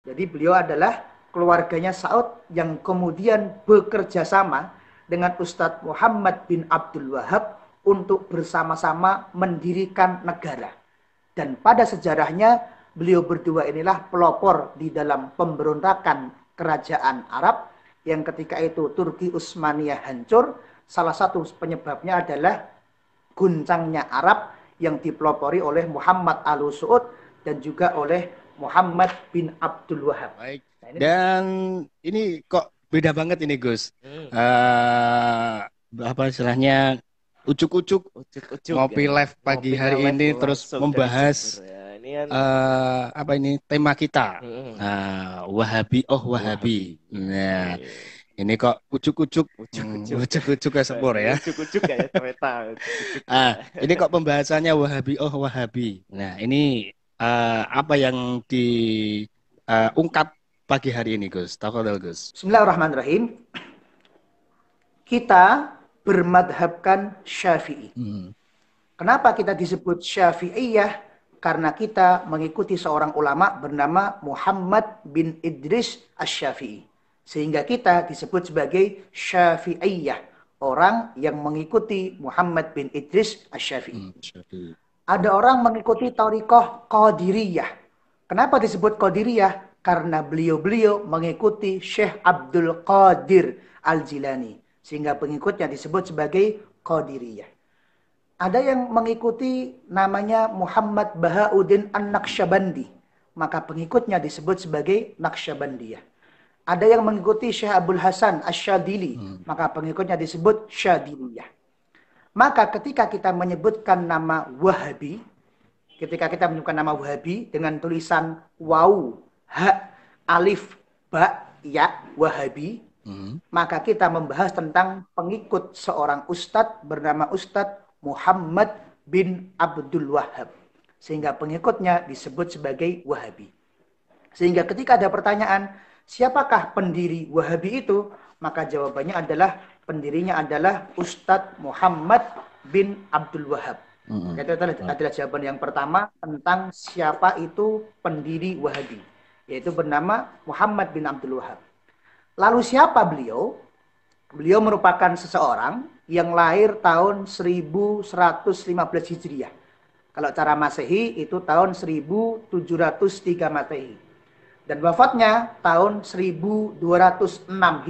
Jadi beliau adalah keluarganya Saud yang kemudian bekerja sama dengan Ustadz Muhammad bin Abdul Wahab untuk bersama-sama mendirikan negara. Dan pada sejarahnya beliau berdua inilah pelopor di dalam pemberontakan kerajaan Arab yang ketika itu Turki Utsmaniyah hancur. Salah satu penyebabnya adalah guncangnya Arab yang dipelopori oleh Muhammad Al-Saud dan juga oleh Muhammad bin Abdul Wahab. Baik. Nah, Dan ini kok beda banget ini Gus. Apa istilahnya ucuk-ucuk Ucuk-ucuk ngopi ya. live pagi Ngopinya hari live ini terus langsung dari membahas Jember ya. Ini kan apa ini tema kita. mm, Wahabi oh Wahabi. Wahabi. Nah, Oke. ini kok ucuk-ucuk Ucuk-ucuk. ucuk-ucuk ya sepur Bahasanya ya. ucuk-ucuk kayak ternyata ucuk-ucuk ya. Ini kok pembahasannya Wahabi oh Wahabi. Nah, ini apa yang diungkap pagi hari ini Gus? Tafadhol Gus. Bismillahirrahmanirrahim. Kita bermadhabkan Syafi'i. Kenapa kita disebut Syafi'iyah? Karena kita mengikuti seorang ulama bernama Muhammad bin Idris Asy-Syafi'i. Sehingga kita disebut sebagai Syafi'iyah. Orang yang mengikuti Muhammad bin Idris Asy-Syafi'i. Ada orang mengikuti Thariqah Qadiriyah. Kenapa disebut Qadiriyah? Karena beliau-beliau mengikuti Syekh Abdul Qadir Al-Jilani. Sehingga pengikutnya disebut sebagai Qadiriyah. Ada yang mengikuti namanya Muhammad Bahauddin An-Naqsyabandi. Maka pengikutnya disebut sebagai Naqsyabandiyah. Ada yang mengikuti Syekh Abdul Hasan Asy-Syadzili. Maka pengikutnya disebut Syadziliyah. Maka ketika kita menyebutkan nama Wahabi, ketika kita menyebutkan nama Wahabi dengan tulisan waw, ha, alif, ba, ya, Wahabi, maka kita membahas tentang pengikut seorang ustadz bernama Ustadz Muhammad bin Abdul Wahab. Sehingga pengikutnya disebut sebagai Wahabi. Sehingga ketika ada pertanyaan, siapakah pendiri Wahabi itu? Maka jawabannya adalah, pendirinya adalah Ustadz Muhammad bin Abdul Wahab. Itu adalah jawaban yang pertama tentang siapa itu pendiri Wahabi. Yaitu bernama Muhammad bin Abdul Wahab. Lalu siapa beliau? Beliau merupakan seseorang yang lahir tahun 1115 Hijriah. Kalau cara Masehi itu tahun 1703 Masehi. Dan wafatnya tahun 1206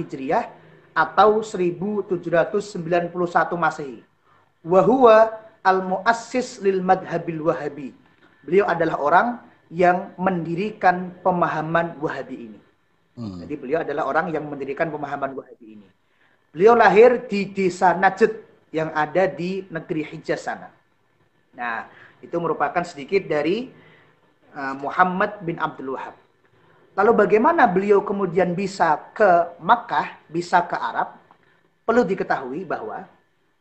Hijriah atau 1791 Masehi. Wahuwa al-muassis lil madhabil wahabi. Beliau adalah orang yang mendirikan pemahaman Wahabi ini. Jadi beliau adalah orang yang mendirikan pemahaman Wahabi ini. Beliau lahir di desa Najd yang ada di negeri Hijaz sana. Nah, itu merupakan sedikit dari Muhammad bin Abdul Wahab. Lalu bagaimana beliau kemudian bisa ke Makkah, bisa ke Arab? Perlu diketahui bahwa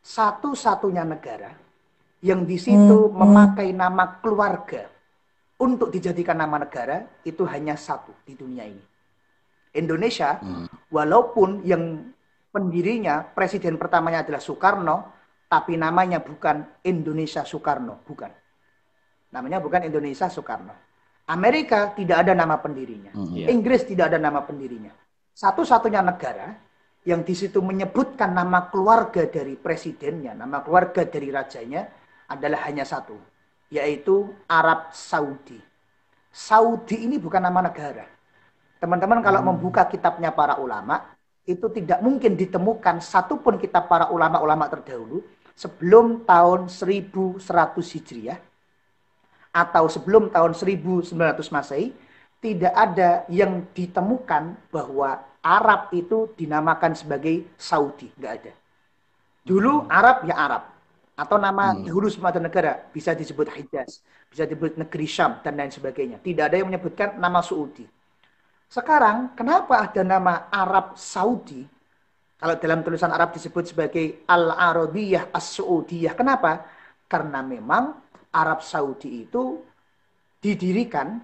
satu-satunya negara yang di situ memakai nama keluarga untuk dijadikan nama negara itu hanya satu di dunia ini. Indonesia, walaupun yang pendirinya, presiden pertamanya adalah Soekarno, tapi namanya bukan Indonesia Soekarno, bukan. Namanya bukan Indonesia Soekarno. Amerika tidak ada nama pendirinya. Inggris tidak ada nama pendirinya. Satu-satunya negara yang di situ menyebutkan nama keluarga dari presidennya, nama keluarga dari rajanya adalah hanya satu, yaitu Arab Saudi. Saudi ini bukan nama negara. Teman-teman kalau membuka kitabnya para ulama, itu tidak mungkin ditemukan satupun kitab para ulama-ulama terdahulu sebelum tahun 1100 Hijriah atau sebelum tahun 1900 Masehi, tidak ada yang ditemukan bahwa Arab itu dinamakan sebagai Saudi, nggak ada. Dulu Arab ya Arab, atau nama dahulu suatu negara bisa disebut Hijaz, bisa disebut negeri Syam dan lain sebagainya. Tidak ada yang menyebutkan nama Saudi. Sekarang kenapa ada nama Arab Saudi? Kalau dalam tulisan Arab disebut sebagai Al-Arabiyah As-Saudiyah. Kenapa? Karena memang Arab Saudi itu didirikan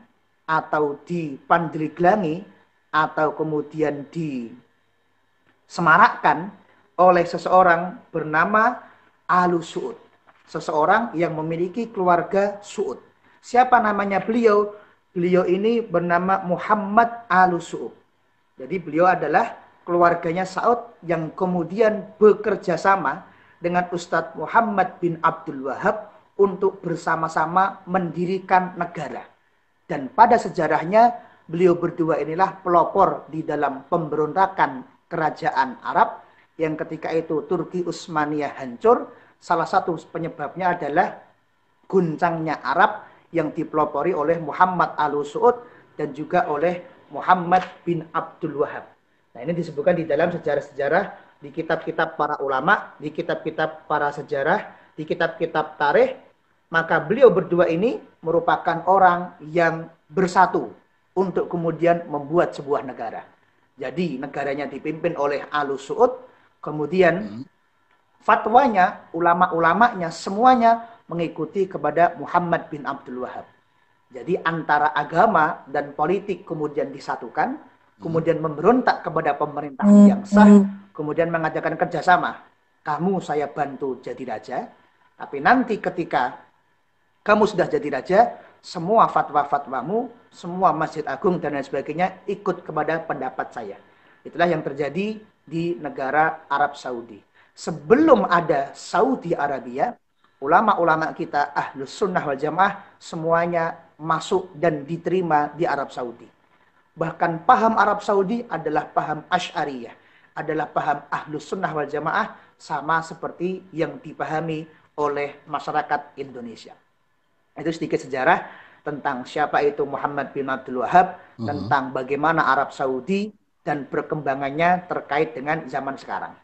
atau dipandeglangi atau kemudian disemarakkan oleh seseorang bernama Alu Su'ud. Seseorang yang memiliki keluarga Su'ud. Siapa namanya beliau? beliau ini bernama Muhammad Al-Su'ud. Jadi beliau adalah keluarganya Saud yang kemudian bekerja sama dengan Ustadz Muhammad bin Abdul Wahab untuk bersama-sama mendirikan negara. Dan pada sejarahnya beliau berdua inilah pelopor di dalam pemberontakan kerajaan Arab yang ketika itu Turki Utsmaniyah hancur. Salah satu penyebabnya adalah guncangnya Arab yang dipelopori oleh Muhammad Al-Su'ud dan juga oleh Muhammad bin Abdul Wahab. Nah, ini disebutkan di dalam sejarah-sejarah, di kitab-kitab para ulama, di kitab-kitab para sejarah, di kitab-kitab tarikh. Maka beliau berdua ini merupakan orang yang bersatu untuk kemudian membuat sebuah negara. Jadi negaranya dipimpin oleh Al-Su'ud, kemudian fatwanya, ulama-ulamanya semuanya mengikuti kepada Muhammad bin Abdul Wahab. Jadi antara agama dan politik kemudian disatukan, kemudian memberontak kepada pemerintahan yang sah, kemudian mengadakan kerjasama. Kamu saya bantu jadi raja, tapi nanti ketika kamu sudah jadi raja, semua fatwa-fatwamu, semua masjid agung dan lain sebagainya ikut kepada pendapat saya. Itulah yang terjadi di negara Arab Saudi. Sebelum ada Saudi Arabia, ulama-ulama kita Ahlus Sunnah wal Jamaah semuanya masuk dan diterima di Arab Saudi. Bahkan paham Arab Saudi adalah paham Asy'ariyah, adalah paham Ahlus Sunnah wal Jamaah, sama seperti yang dipahami oleh masyarakat Indonesia. Itu sedikit sejarah tentang siapa itu Muhammad bin Abdul Wahab, tentang bagaimana Arab Saudi dan perkembangannya terkait dengan zaman sekarang.